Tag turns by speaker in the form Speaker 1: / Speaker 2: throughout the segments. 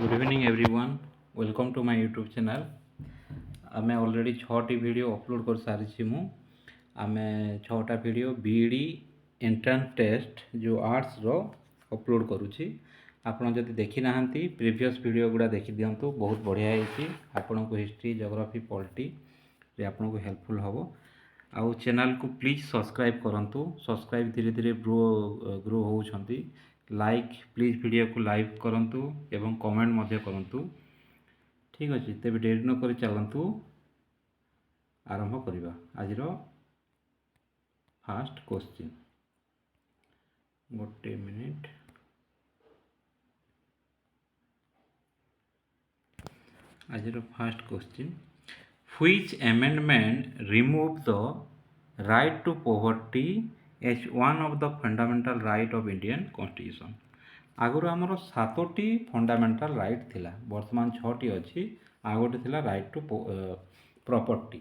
Speaker 1: Good evening everyone welcome to my YouTube channel. आमे already 6टी video upload कर सारी मु आमे 6टा वीडियो बीईडी एंट्रांस टेस्ट जो आर्ट्स रो अपलोड करूची। आपण जदि देखि नाहंती प्रीवियस वीडियो गुडा देखि दियंतु, बहुत बढ़िया है। आपण को हिस्ट्री ज्योग्राफी पॉलिटी रे आपण को हेल्पफुल हबो। आउ चैनल को प्लीज सब्सक्राइब करंतु। सब्सक्राइब धीरे धीरे ग्रो होउछंती। लाइक प्लीज वीडियो को लाइक करंतु एवं कमेंट मध्य करंतु। ठीक अच्छे, तेज डेरी न कर चलतु आरंभ करवा। आज फास्ट क्वेश्चन गोटे मिनिट। आज fast question, which amendment remove the right to poverty as one of the fundamental right of Indian constitution. आगुरी आमर 7टी फंडामेंटल राइट थिला, वर्तमान 6टी अच्छी। आग गोटे थिला राइट टू प्रॉपर्टी।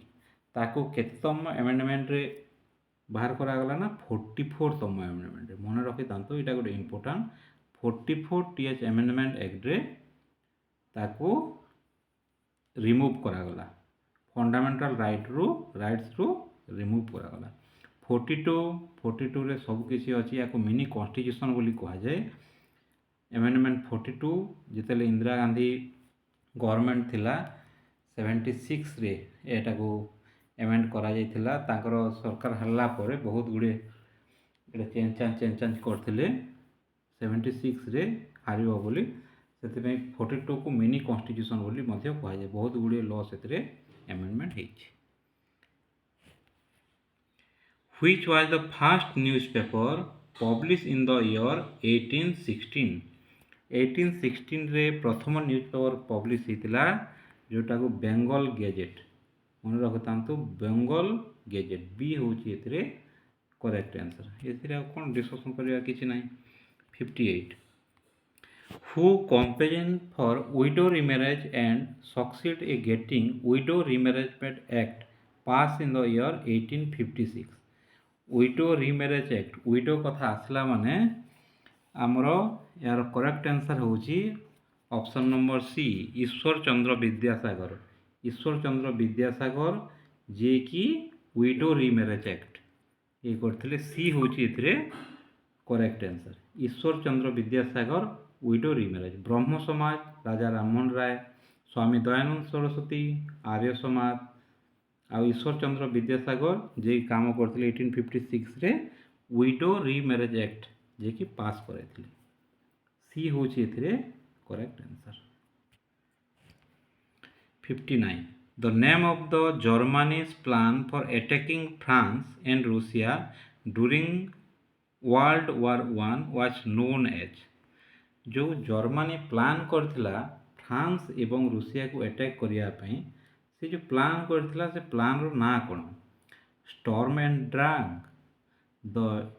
Speaker 1: ताकू केतम अमेंडमेंट रे बाहर करागला ना 44तम अमेंडमेंट रे। मन रखी था यहाँ गोटे इम्पोर्टाट 44th अमेंडमेंट एक्ट रे ताकू रिमूव करागला। फंडामेंटल राइट्स रु रिमूव करागला। 42 रे सब किसी अच्छी। या मिनी कॉन्स्टिट्यूशन बोली कहा जाए। अमेंडमेंट 42 जिते इंदिरा गांधी गवर्नमेंट थिला 76 रे एटा को एमेंड करा जाइथिला। तांकर सरकार हल्ला परे बहुत गुड़े चेंज करथिले। 76 रे हारिबो बोली से 42 को मिनी कॉन्स्टिट्यूशन बोली मध्य कहा जाए। बहुत गुड़े लॉ से एमेंडमेंट होइछि। Which was the first newspaper publish in the year 1816। 1816 रे प्रथम न्यूज़पेपर पब्लिश होता जोटा को बेंगल गेजेट। मन रखता बेंगल गेजेट बी हूँ करेक्ट आंसर। ये कौन डिस्कसन करवा किसी ना। 58 who campaign for widow remarriage and succeed a getting widow remarriage act pass in the year 1856। Widow remarriage act widow कथा आसला माने आमर यार करेक्ट आंसर होची option number C Ishwar Chandra Vidyasagar. Ishwar Chandra Vidyasagar जे कि विडो रिमैरेज एक्ट ये करथिले। सी होची एथिरे correct answer. Ishwar Chandra Vidyasagar window remarriage. ब्रह्म समाज राजा राममोहन राय, स्वामी दयानंद सरस्वती, आर्य समाज आ ईश्वर चंद्र विद्यासागर जे काम करथिले 1856 रे विडो रिमैरेज एक्ट जे कि पास करथिले। सी होची एथिरे correct answer. 59 the name of the Germany's plan for attacking France and Russia during world war 1 was known as. जो जर्मनी प्लान करथिला फ्रांस एवं रूसिया को अटैक करिया पई, से जो प्लान करथिला से प्लान रो ना कोन? Storm and drag, the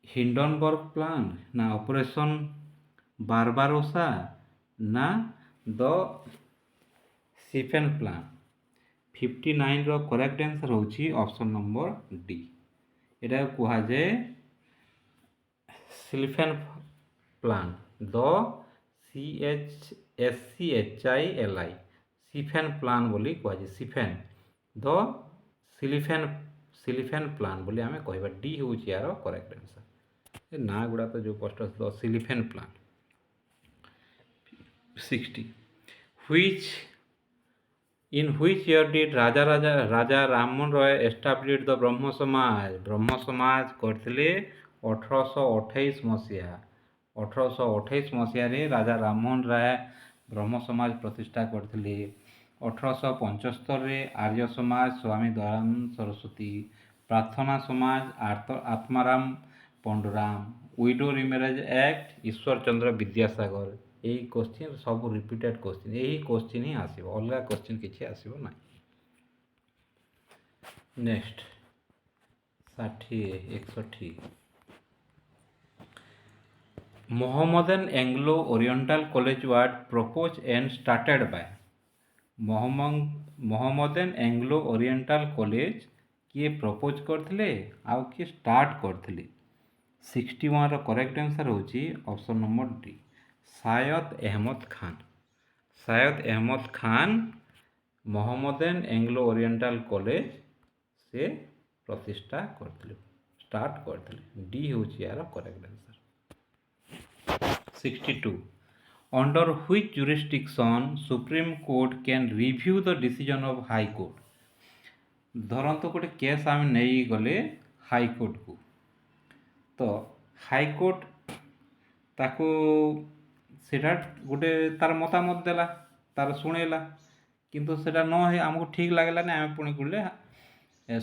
Speaker 1: Hindenburg plan, ना ऑपरेशन बारबारोसा, ना द सिफेन प्लान। 59 रो करेक्ट आंसर होची ऑप्शन नंबर डी। एटा कहा जाए Schlieffen plan. The CHSCHILI Schlieffen plan बोली कहा जाए। सिफेन द सिलिफेन प्लान बोली आमे कहबा। डी होची यार करेक्ट आंसर। ना गुड़ा तो जो कष्ट the Schlieffen plan. 60 which in which year did Raja Rammohan Roy establish the Brahmo Samaj. ब्रह्म समाज करथिले 1828 मसीहा। 1828 मसीह राजा राममोहन राय ब्रह्म समाज प्रतिष्ठा करथिले। 1875 रे Arya Samaj Swami Dayanand Saraswati, Prarthana Samaj Atmaram Pandurang, widow remarriage act Ishwar Chandra Vidyasagar. यही क्वेश्चन सब रिपीटेड क्वेश्चन, यही क्वेश्चन ही आसीबो, अलग क्वेश्चन किछि आसीबो ना। Next 61 Mohammedan Anglo Oriental college was propose and started by. Mohammedan Anglo Oriental college किए प्रपोज करथिले आउ किए स्टार्ट करथिले। 61 रो करेक्ट आंसर होची option number D Syed Ahmad Khan. Syed Ahmad Khan Mohammedan Anglo Oriental college ସେ ପ୍ରତିଷ୍ଠା କରିଥିଲେ, ଷ୍ଟାର୍ଟ କରିଥିଲେ। ଡି ହେଉଛି ଏହାର correct answer. 62. Under which jurisdiction Supreme Court can review the decision of High Court? ଧରନ୍ତୁ ଗୋଟେ କେସ୍ ଆମେ ନେଇଗଲେ ହାଇକୋର୍ଟକୁ, ତ ହାଇକୋର୍ଟ ତାକୁ ସେଟା ଗୋଟେ ତାର ମତାମତ ଦେଲା, ତାର ଶୁଣେଇଲା, କିନ୍ତୁ ସେଟା ନ ହେଇ ଆମକୁ ଠିକ୍ ଲାଗିଲାନି, ଆମେ ପୁଣି ଗଲେ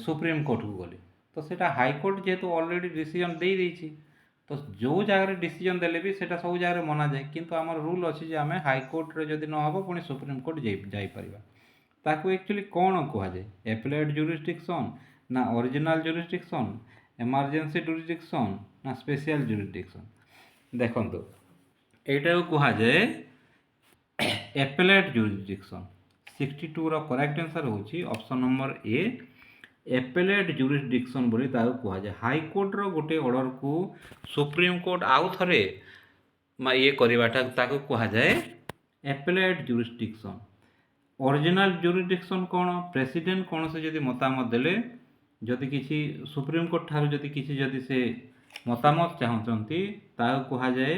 Speaker 1: ସୁପ୍ରିମ କୋର୍ଟକୁ ଗଲେ। ତ ସେଟା ହାଇକୋର୍ଟ ଯେହେତୁ ଅଲରେଡ଼ି ଡିସିଜନ୍ ଦେଇଦେଇଛି, ତ ଯେଉଁ ଜାଗାରେ ଡିସିଜନ୍ ଦେଲେ ବି ସେଟା ସବୁ ଜାଗାରେ ମନାଯାଏ, କିନ୍ତୁ ଆମର ରୁଲ୍ ଅଛି ଯେ ଆମେ ହାଇକୋର୍ଟରେ ଯଦି ନ ହେବ ପୁଣି ସୁପ୍ରିମକୋର୍ଟ ଯାଇପାରିବା। ତାକୁ ଆକ୍ଚୁଆଲି କ'ଣ କୁହାଯାଏ? ଆପେଲେଟ୍ ଜୁରିସଡିକ୍ସନ୍, ନା ଅରିଜିନାଲ୍ ଜୁରିସଡିକ୍ସନ୍, ଏମର୍ଜେନ୍ସି ଜୁରିସଡିକ୍ସନ୍, ନା ସ୍ପେଶିଆଲ୍ ଜୁରିସଡିକ୍ସନ୍? ଦେଖନ୍ତୁ, ଏଇଟାକୁ କୁହାଯାଏ ଆପେଲେଟ୍ ଜୁରିସଡିକ୍ସନ୍। 62ର କରେକ୍ଟ ଆନ୍ସର ହେଉଛି ଅପସନ୍ ନମ୍ବର ଏ, ଆପେଲେଟ୍ ଜୁରିସଡିକ୍ସନ୍ ବୋଲି ତାକୁ କୁହାଯାଏ। ହାଇକୋର୍ଟର ଗୋଟେ ଅର୍ଡ଼ରକୁ ସୁପ୍ରିମକୋର୍ଟ ଆଉ ଥରେ ଇଏ କରିବାଟା ତାକୁ କୁହାଯାଏ ଆପେଲେଟ୍ ଜୁରିସଡିକ୍ସନ୍। ଅରିଜିନାଲ୍ ଜୁରିସଡିକ୍ସନ୍ କ'ଣ? ପ୍ରେସିଡେଣ୍ଟ କୌଣସି ଯଦି ମତାମତ ଦେଲେ, ଯଦି କିଛି ସୁପ୍ରିମକୋର୍ଟ ଠାରୁ ଯଦି ସେ ମତାମତ ଚାହୁଁଛନ୍ତି, ତାକୁ କୁହାଯାଏ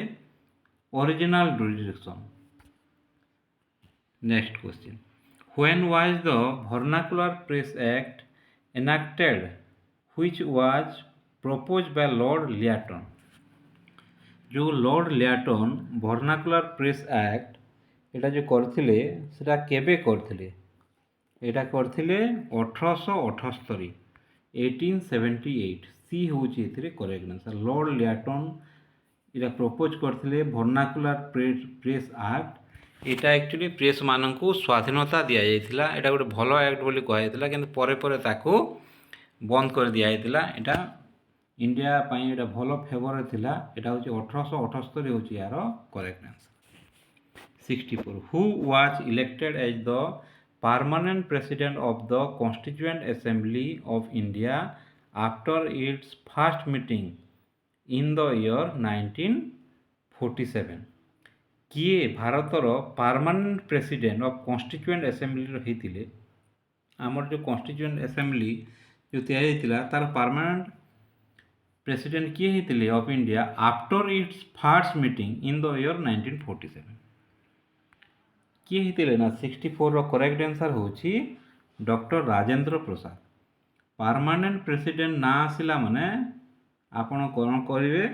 Speaker 1: original jurisdiction. Next question, when was the Vernacular Press Act enacted which was proposed by Lord Lytton? जो लॉर्ड ल्याटन वर्नाकुलर प्रेस एक्ट एटा जो करथिले सेटा केबे करथिले? एटा करथिले 1878, 1878। सी होची एथिरे करेक्ट आंसर। लॉर्ड ल्याटन एटा प्रपोज करथिले वर्नाकुलर प्रेस एक्ट। एटा एक्चुअली प्रेस माननकु स्वाधीनता दिया जायतिला, एटा गोटे भलो एक्ट बोली कहा जायतिला, किंतु परे परे ताकू बंद कर दिया जायतिला। एटा इंडिया पाई एटा भलो फेवर थिला। एटा होची 1878 होची यार correct answer. 64. Who was elected as the permanent president of the Constituent Assembly of India after its first meeting in the year 1947? किए भारतर permanent president of constituent assembly रही? आमर जो कॉन्स्टिट्यूएंट असेंबली जो तैयारी थिला तार परमानेंट प्रेसिडेंट किए होते of India after it's first meeting in the year 1947? किए होते ना? 64 करेक्ट आंसर होची doctor Rajendra Prasad. Permanent president ना आसिला माने आपण कौन करेंगे?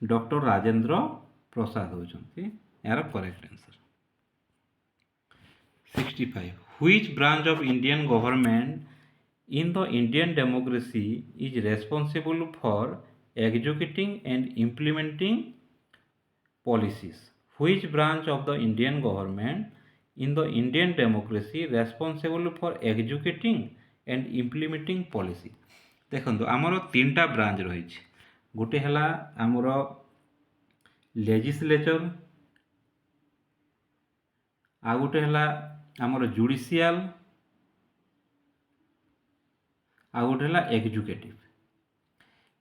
Speaker 1: डॉक्टर राजेंद्र प्रसाद होचंती यार correct answer. 65. Which branch of Indian government in the Indian democracy is responsible for executing and implementing policies? Which branch of the Indian government in the Indian democracy responsible for executing and implementing policy? देखो आमर 3टा branch रही। गोटे है आमर legislature, आ गोटे है आमर judicial, आ गोटे है एग्जीक्यूटिव।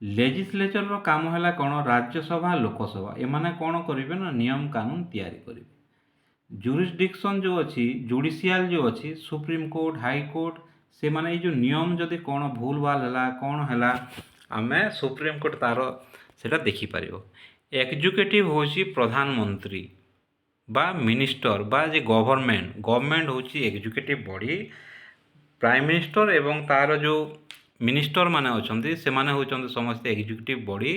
Speaker 1: लेजिस्लेचर काम है कौन? राज्यसभा लोकसभा एमाने कौन करेंगे ना? नियम कानून तैयारी करेंगे। जुरिसडिक्शन जो अच्छी जुडिशियल जो अच्छी सुप्रीम कोर्ट हाई कोर्ट से माने जो नियम जदि कौन भूल भाल है कौन है आम सुप्रीम कोर्ट तार सेटा देखिपर। एग्जीक्यूटिव होची प्रधानमंत्री बा मिनिस्टर बा जे गवर्नमेंट होची एग्जीक्यूटिव बॉडी। प्राइम मिनिस्टर एवं तार जो मिनिस्टर माने होचंती से माने होचंती समस्त एग्जीक्यूटिव बॉडी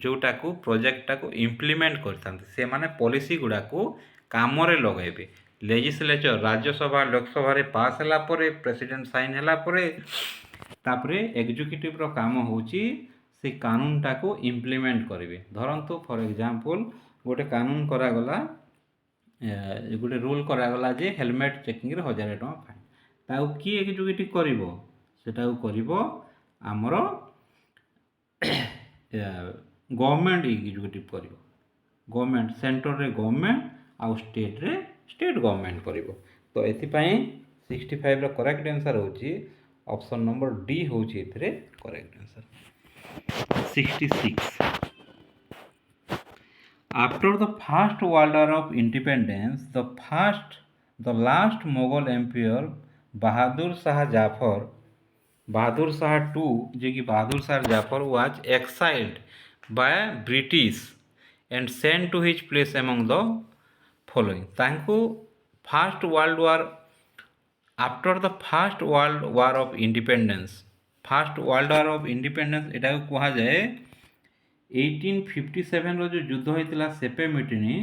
Speaker 1: जोटा को प्रोजेक्टा को इम्प्लीमेंट करथांती। से माने पॉलिसी गुडा को काम रे लगाइबे। लेजिस्लेचर राज्यसभा लोकसभा रे पास हला परे प्रेसिडेंट साइन हला परे तापरे एग्जीक्यूटिव रो काम होची से कानूनटा को इम्प्लीमेंट करेंगे। धरतु फॉर एग्जांपल गोटे कानून करागला, गोटे रूल करागला जे हेलमेट चेकिंग रे 1000 टका फाइन, ताऊ कि एग्जीक्यूटिव करिवो? सेटा करिवो आमर गवर्नमेंट एग्जीक्यूटिव करिवो। गवर्नमेंट सेंटर रे गवर्नमेंट आउ स्टेट रे स्टेट गवर्नमेंट करिवो। तो एथिपाई 65 रो करेक्ट आंसर होची ऑप्शन नंबर डी होची एथिरे correct answer. 66. After the First World War of Independence, the last Mughal Emperor Bahadur Shah Jafar, Bahadur Shah II, जे कि Bahadur Shah Jafar was exiled by British and sent to his place among the following. ତାଙ୍କୁ First World War after the First World War of Independence, First World War of Independence ଏଟାକୁ କୁହାଯାଏ 1857 जो युद्ध होता सेपे मिटिनी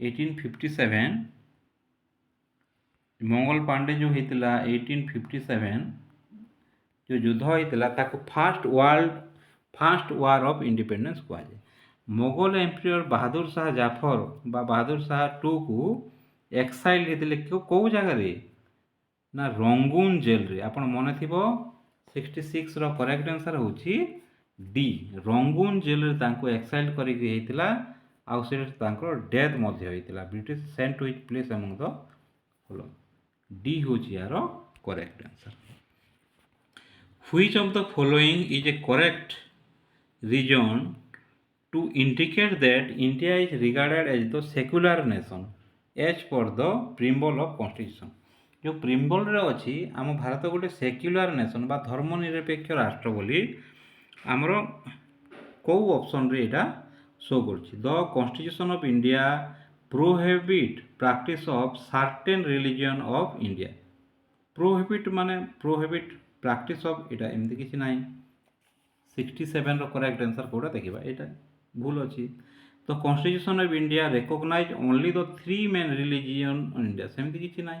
Speaker 1: 1857 मंगल पांडे जो होता 1857 जो युद्ध होता ताको फर्स्ट वार ऑफ इंडिपेंडेंस कहुए। मोगल एम्पियर बहादुर शाह जाफर बा बहादुर शाह टू को एक्साइल होते कौ जगार ना रंगून जेल रे। आपण मन थी 66 करेक्ट आंसर हूँ डी रंगून जेल रे तांको एक्साइल करिके हेतिला आउ से तांकर डेथ मध्य होइतिला। British sent to his place among the follow D होची यार correct answer. Which of the following is a correct reason to indicate that India is regarded as the secular nation as per the preamble of constitution. जो preamble रे अछि आम भारत गोटे secular nation बा धर्मनिरपेक्ष राष्ट्र बोली आमर कौ ऑप्शन रे एटा शो करछि। The constitution of India prohibit practice of certain religion of India. Prohibit माने प्रोहिबिट प्रैक्टिस ऑफ एटा एमती किछि नाही। 67 रो करेक्ट आंसर कोडा देखिबा एटा भूल अछि। The constitution of India recognise only the 3 main religion in India सेमती किछि नाही।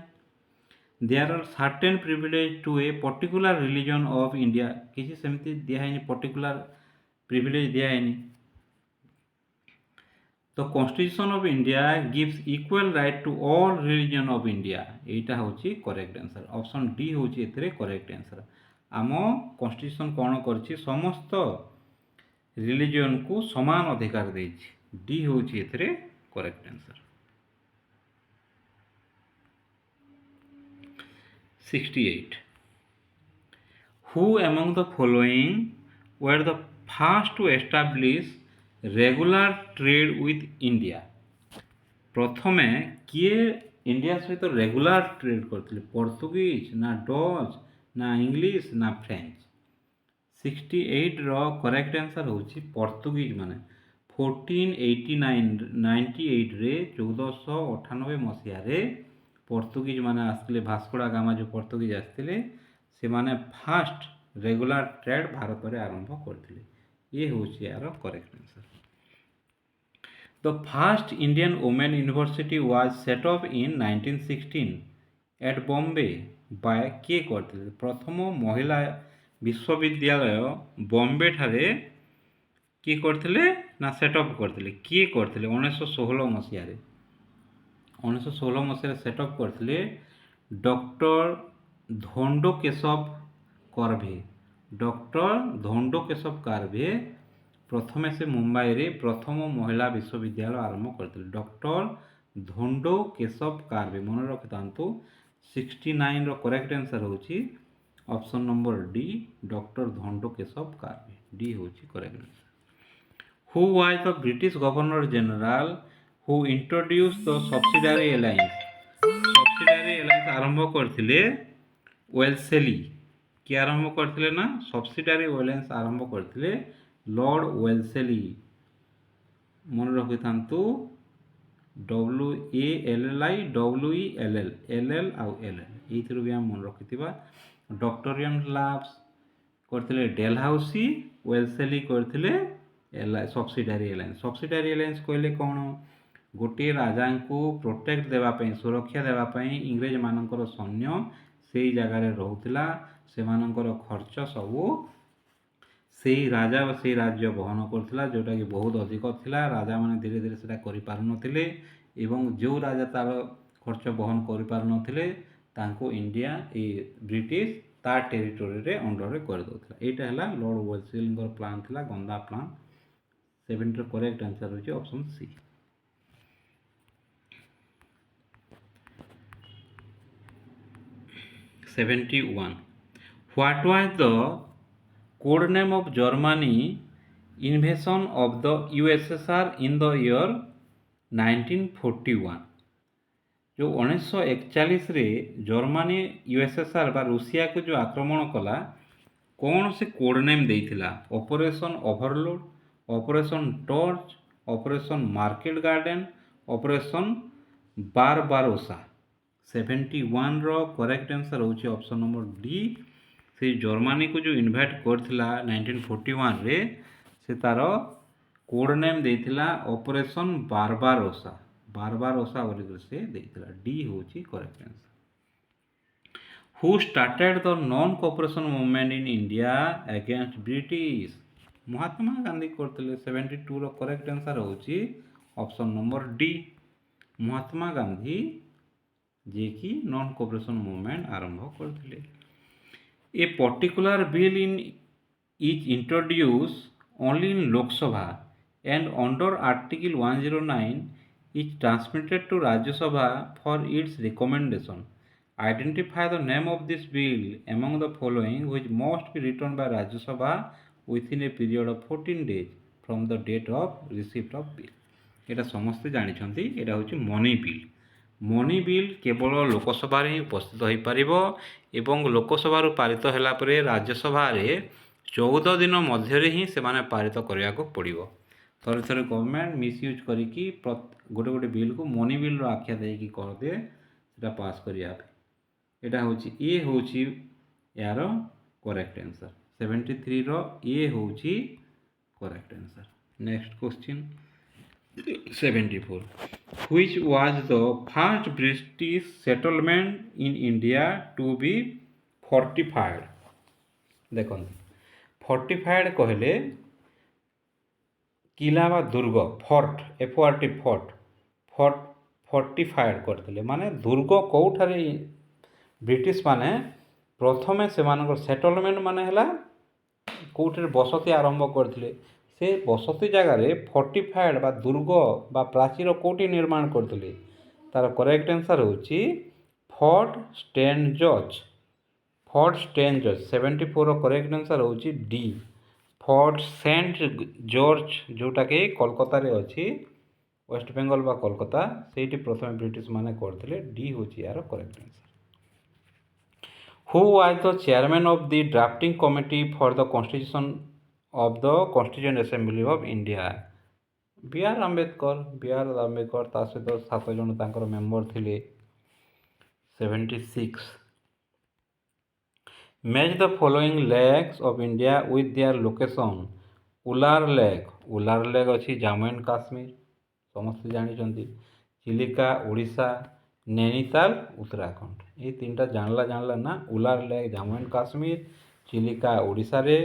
Speaker 1: there are certain privilege to a particular religion of India किसी सेमती दिया है particular privilege दिया है। तो Constitution of India gives equal right to all religion of India एटा होची करेक्ट आंसर। ऑप्शन डी होची एतरे करेक्ट आंसर। आम कॉन्स्टिट्यूशन कौन करछि समस्त रिलीजन को समान अधिकार देछि। डी होची एतरे correct answer. 68 Who among the following were the first to establish regular trade with India? प्रथमे किए इंडिया सहित रेगुलर ट्रेड करथिले पोर्तुगीज ना डच ना इंग्लिश ना फ्रेंच। 68 रो करेक्ट आंसर होची पोर्तुगीज माने 1498 रे 1498 मसिया रे पोर्तुगीज माने आसले भास्कोडा गामा जो पोर्तुगीज आसले से माने फास्ट रेगुलर ट्रेड भारत रे आरंभ करथिले। ये होची यार correct answer. The first Indian women university was set up in 1916 at Bombay by किए करथिले। प्रथम महिला विश्वविद्यालय बॉम्बे ठारे किए करथिले ना सेटअप करथिले किए करथिले 1916 मसिया रे 1916 मसीह सेटअप करथिले डॉक्टर धोंडो केशव कर्भे। डॉक्टर धोंडो केशव कर्भे प्रथमे से मुंबई रे प्रथम महिला विश्वविद्यालय आरंभ करथिले। डॉक्टर धोंडो केशव कर्भे मन रखितांतु 69 रो करेक्ट आंसर होची option number D doctor Dhondo Keshav Karve. D होची correct answer. Who was the British governor general who introduced the subsidiary alliance? subsidiary alliance आरंभ करथिले वेल्सेली कि आरंभ करथिले ना subsidiary alliance आरंभ करथिले लॉर्ड वेल्सेली मन रखिथांतु WALLI WELL LL आउ LL एथरो भी हम मन रखिथिबा। डॉक्टोरियन लैब्स करथिले डेलहाउसी वेल्सेली करथिले सबसिडारी एलायंस। सबसिडारी एलायंस कहले कौन गोटे राजा को प्रोटेक्ट देवाई सुरक्षा देवाई इंग्रेज मानकर सैन्य से जगार रोला से खर्च सबू से राजा से राज्य बहन करथिला जोटा कि बहुत अधिक थिला। राजा माने धीरे धीरे सेटा करि पारु नथिले एवं जो राजा तार खर्च बहन करि पारु नथिले तांको इंडिया ए ब्रिटिश तार टेरिटोरी रे अंडर रे कर दोथिला। एटा हला लॉर्ड वेल्सेलींगर प्लान थिला गंदा प्लान। 7 रो करेक्ट आंसर होची option C. 71 What was the code name of Germany invasion of the USSR in the year 1941 जो 1941 जर्मनी यूएसएसआर बा रूसिया को जो आक्रमण कला कौन से कोड नेम देइथिला operation overload operation torch operation market garden operation Barbarossa 71 रो करेक्ट आंसर होची ऑप्शन नंबर डी से जर्मनी को जो इन्वाइट करथिला 1941 रे से तार कोड नेम देइथिला ऑपरेशन बारबारोसा बोली से देइथिला डी होची correct answer who started the non cooperation movement in India against British Mahatma Gandhi करथिले 72 रो करेक्ट आंसर होची option number D Mahatma Gandhi जे कि नॉन कोऑपरेशन मूवमेंट आरंभ करथिले A particular bill is introduced only in Lok Sabha and under Article 109 is transmitted to Rajya Sabha for its recommendation. Identify the name of this bill among the following which must be written by Rajya Sabha within a period of 14 days from the date of receipt of bill. এটা ସମସ୍ତେ ଜାଣିଛନ୍ତି এটা ହେଉଛି money bill money bill କେବଳ ଲୋକସଭାରେ ହିଁ ଉପସ୍ଥିତ ହୋଇପାରିବ ଏବଂ ଲୋକସଭାରୁ ପାରିତ ହେଲା ପରେ ରାଜ୍ୟସଭାରେ 14 ଦିନ ମଧ୍ୟରେ ହିଁ ସେମାନେ ପାରିତ କରିବାକୁ ପଡ଼ିବ ଥରେ ଥରେ ଗଭର୍ଣ୍ଣମେଣ୍ଟ ମିସୟୁଜ୍ କରିକି ଗୋଟେ ଗୋଟେ ବିଲ୍କୁ ମନି ବିଲ୍ର ଆଖ୍ୟା ଦେଇକି କରିଦିଏ ସେଟା ପାସ୍ କରିବା ପାଇଁ ଏଇଟା ହେଉଛି ଏ ହେଉଛି ଏହାର କରେକ୍ଟ ଆନ୍ସର୍ 73ର ଏ ହେଉଛି correct answer next question 74 which was the first British settlement in India to be fortified देखो fortified कहले किला बा दुर्ग फोर्ट एफओआरटी फोर्ट fortified करथिले माने दुर्ग कोठारे ब्रिटिश माने प्रथमे से मानकर सेटलमेंट माने हला कोठरे बसती आरंभ करथिले से बसती जगार फोर्टिफाइड बा दुर्ग बा प्राचीर कोटी निर्माण करथिले तार करेक्ट आंसर होची फोर्ट स्टेनजर्ज 74 करेक्ट आंसर होची डी फोर्ट सेंट जॉर्ज जोटा के कोलकाता रे अछि वेस्ट बेंगल बा कोलकाता सेठी प्रथम ब्रिटिश माने करथिले डी होची यार correct answer who was the chairman of the drafting committee for the constitution of the Constituent Assembly of India B R Ambedkar ता सहित 7 जन तांकर मेंबर थिले 76 match the following lakes of India with their location Wular lake अछि Jammu and Kashmir समस्त जानिछंती चिलिका ओडिशा नैनीताल उत्तराखंड ये तीनटा जानला ना उलार लेक जम्मू एंड काश्मीर चिलिका ओडिशा रे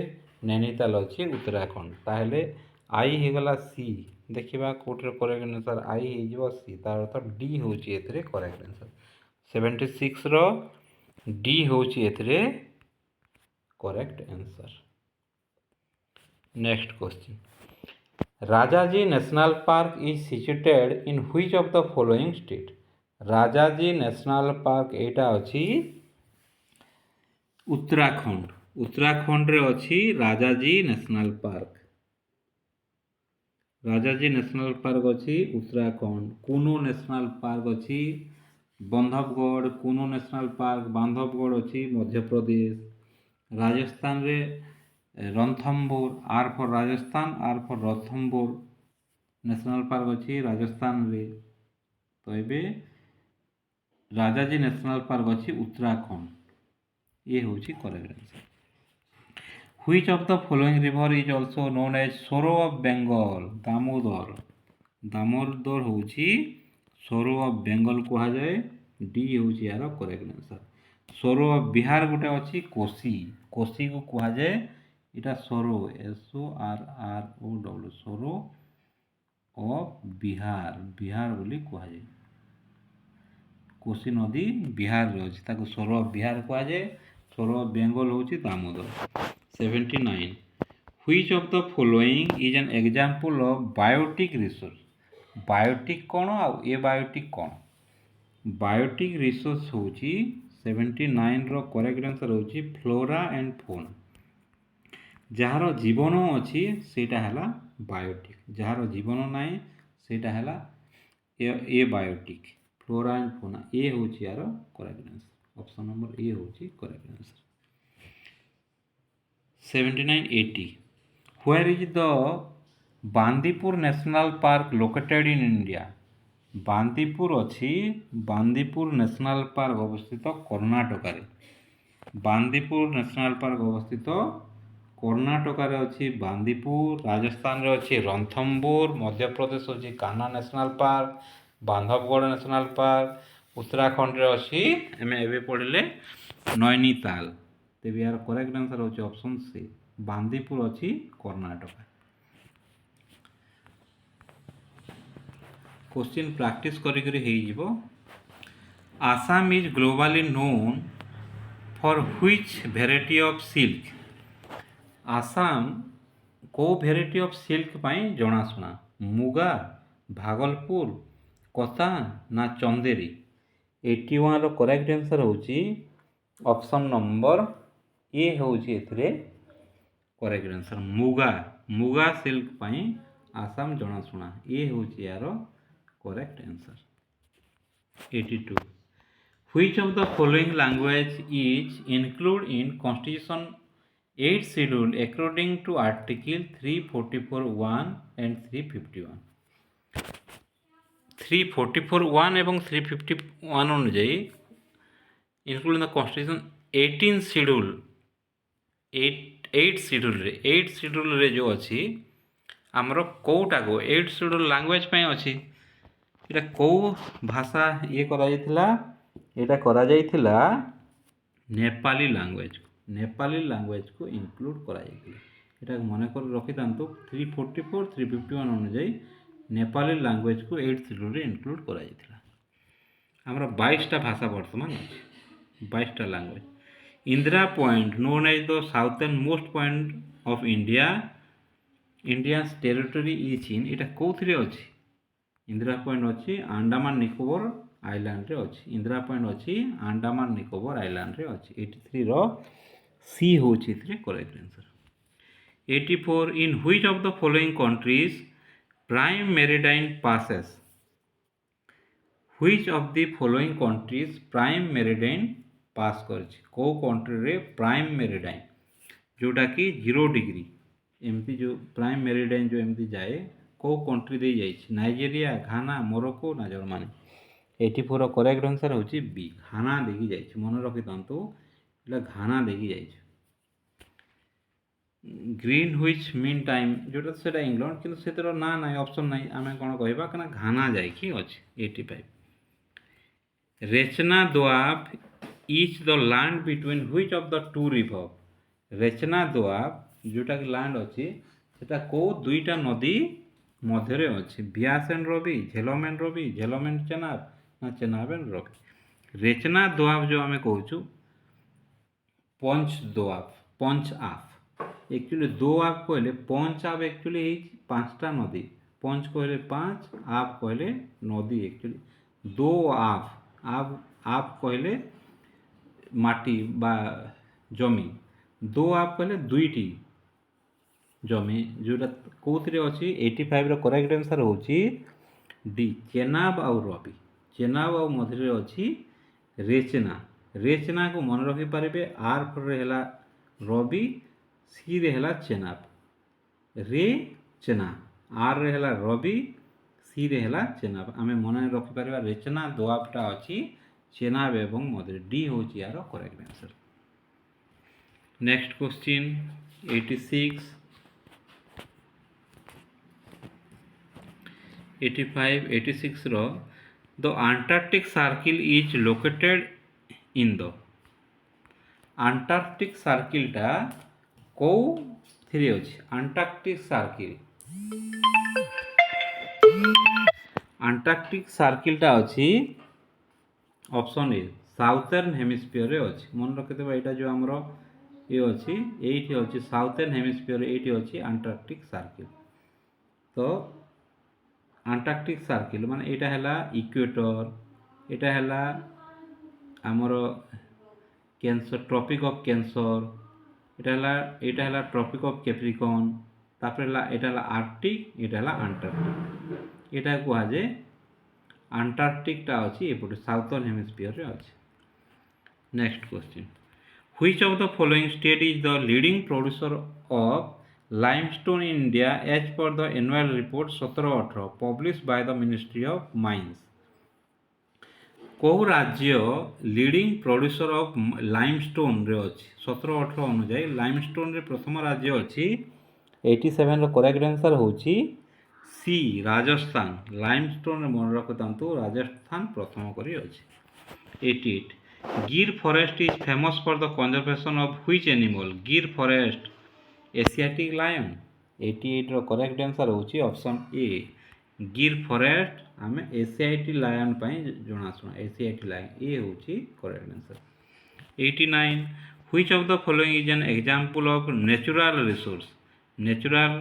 Speaker 1: नैनीताल अच्छी उत्तराखंड ताहले आई होगला सी देखा कौटे करेक्ट आंसर आई हो सी तार अर्थ डी हूँ करेक्ट आंसर 76 रो डी हूँ correct answer next question Rajaji national park is situated in which of the following state Rajaji national park एटा अच्छी उत्तराखंड रे अछि राजाजी नेशनल पार्क अछि उत्तराखंड कुनो नेशनल पार्क अछि बांधवगढ़ कुनो नेशनल पार्क बांधवगढ़ अछि मध्य प्रदेश राजस्थान रे Ranthambore R for Rajasthan R for Ranthambore national park अछि राजस्थान रे तो एबे राजाजी नेशनल पार्क अछि उत्तराखंड ये होची correct answer Which of the following river is also known as Sorrow of Bengal? Damodar होची Sorrow of Bengal कहा जाए डी होची यार correct answer Sorrow of Bihar गोटे अच्छी कोसी को कहा जाए इटा Sorrow SORROW Sorrow of Bihar बोली कहा जाए कोसी नदी बिहार रे अछि ताको Sorrow of बिहार कहा जाए Sorrow of Bengal होची Damodar 79 Which of the following is an example of biotic resource biotic कौन आउ एबायोटिक कौन बायोटिक रिसोर्स होची 79 रो करेक्ट आंसर होची फ्लोरा एंड फौना जार जीवन अच्छी सेटा हला बायोटिक जार जीवन नाई सेटा हला abiotic flora and fauna A होची यार correct answer option number A होची correct answer 7980 where is the Bandipur national park located in India Bandipur अच्छी बांदीपुर नेशनल पार्क अवस्थित कर्णाटक बांदीपुर नेशनल पार्क अवस्थित कर्णाटक अच्छी बांदीपुर राजस्थान अच्छी रणथंबोर मध्य प्रदेश अच्छी Kanha national park Bandhavgarh national park Uttarakhand अच्छी एम ए पढ़ले नैनीताल तेज यार करेक्ट आंसर होची ऑप्शन सी बांदीपुर अच्छी कर्णाटक क्वेश्चन प्रैक्टिस करी Assam is globally known for which variety of silk Assam को वेराइटी ऑफ सिल्क पाई जनाशुना मुगा भागलपुर कता ना चंदेरी 81 रो करेक्ट आंसर होची ऑप्शन नंबर ए होची एथिरे correct answer muga muga silk पाई आसाम जनाशुना ए होची यार correct answer 82 which of the following language is included in constitution 8 schedule according to article 344(1) and 351 344(1) এবং 351 অনুযায়ী include in the constitution 18 schedule 8 schedule रे जो अछि हमरो कोटा को 8 schedule language पय अछि एटा को भाषा ये करा जायतिला एटा करा जायतिला नेपाली लैंग्वेज को इंक्लूड करा जायतिला एटा मन कर रखि तांतु 344 351 अनुसार नेपाली लैंग्वेज को 8 शेड्यूल रे इंक्लूड करा जायतिला हमरा 22 टा भाषा वर्तमान अछि 22 टा language Indira point known as the southernmost point of India's territory is in एटा कोथरे अछि इंदिरा पॉइंट अच्छी अंडमान निकोबर आइलैंड रे अच्छी इंदिरा पॉइंट अच्छी अंडमान निकोबर आइलैंड रे अच्छी 83 रो सी होची इथरे correct answer 84 in which of the following countries prime meridian passes which of the following countries prime meridian pass करछि को कंट्री रे प्राइम मेरिडाइन जोटा कि 0 डिग्री एमती जो प्राइम मेरिडाइन जो एमती जाए को कंट्री दे जाइए नाइजेरिया घाना मोरक्को ना जर्मनी 84 रो करेक्ट आंसर होची बी घाना देखी जाइए मन रखि तांतु एला घाना देखी जाइए ग्रीन व्हिच मीन टाइम जोटा सेटा इंग्लैंड किंतु सेतर ना ना ऑप्शन नाही आमे कोन कहबा कना घाना जाय कि अछि 85 Rechna Doab is the land between which of the two river Rechna Doab जोटा कि लैंड अछि सेटा को दुईटा नदी मध्य अच्छी ब्यास एंड रवि झेलम एंड चेनाब ना चेनाब एंड रवि रेचना दोआब जो आम कहूँ पंच आप एक्चुअली दो आप कहले पंच आप एक्चुअली 5टा नदी पंच कहले 5 आप कहले नदी एक्चुअली दो आप कहले माटी बा जमी दो आप कहले दुईटी जमी जोटा कौन अच्छी 85 रो करेक्ट आंसर होची डी चेनाब आउ रवि चेनाब आउ मध्य अच्छी रेचना को मन रखि पारे आर पर है रवि सी रे है चेनाब रे चेना आर रे है रवि सी रे है चेनाब आम मन रखि पारे रेचना दोआबटा अच्छी चेनाब एवं मध्य डी होची यार करेक्ट आंसर नेक्स्ट क्वेश्चन 86 85 86 रो the Antarctic circle is located in the Antarctic circle टा को थ्री अछि अंटार्कटिक सर्किल टा अछि ऑप्शन ए साउथर्न हेमिस्फीयर रे अछि मन रखितबा एटा जो हमरो ये अछि एठी अछि साउथर्न हेमिस्फीयर एठी अछि अंटार्कटिक सर्किल तो अंटार्कटिक सर्किल माने एटा हैला इक्वेटर एटा हैला हमरो कैंसर ट्रॉपिक ऑफ कैंसर एटा हैला ट्रॉपिक ऑफ कैप्रिकॉर्न तापर हैला एटा हैला आर्कटिक एटा हैला अंटार्कटिक एटा को हाजे आंटार्कटिकटा अच्छी एपटे साउथर्न हेमिस्फीयर अच्छे। Next question, which of the following state is the leading producer of limestone in India as per the annual report 17-18 publish by the ministry of mines. कौ राज्य लीडिंग प्रोड्यूसर ऑफ लाइमस्टोन रे अच्छी 17-18 अनुजाई limestone रे प्रथम राज्य अच्छी 87 रो correct answer होची सी Rajasthan. Limestone मन रखिथांतु राजस्थान प्रथम करी अच्छी। 88 गिर forest is famous for the conservation of which animal. गिर फॉरेस्ट एशियाटिक लायन। 88 रो करेक्ट आंसर होची ऑप्शन ए गिर फॉरेस्ट आम एशियाटिक लायन जनाशुना एशियाटिक लायन ए होची correct answer. 89 which of the following is an example of natural resource. Natural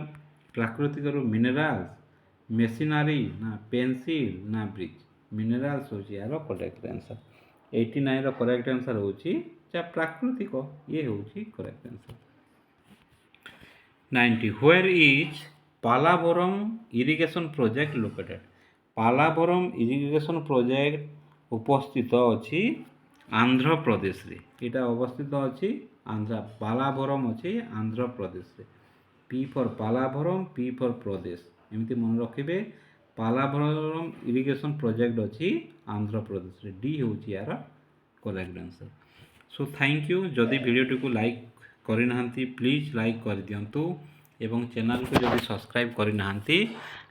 Speaker 1: प्राकृतिक minerals machinery ना pencil ना bridge. Minerals होची यार करेक्ट आंसर। 89 रो correct answer होची प्राकृतिक ये होची correct answer. 90 where is Polavaram irrigation project located. Polavaram irrigation project उपस्थित अच्छी आंध्र प्रदेश रे। एटा अवस्थित अच्छी आंध्र पालावरम अच्छी आंध्र प्रदेश रे। पी फॉर पालावरम पी फॉर प्रदेश एमती मन रखिबे। पालावरम इरिगेशन प्रोजेक्ट अच्छी आंध्र प्रदेश रे। डी होची यार correct answer. So thank you. जदि वीडियो को लाइक करना प्लीज लाइक कर दियंतु एवं चैनल को जदि सब्सक्राइब करना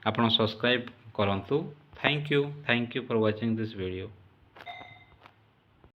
Speaker 1: आपण सब्सक्राइब करंतु। Thank you for watching this video.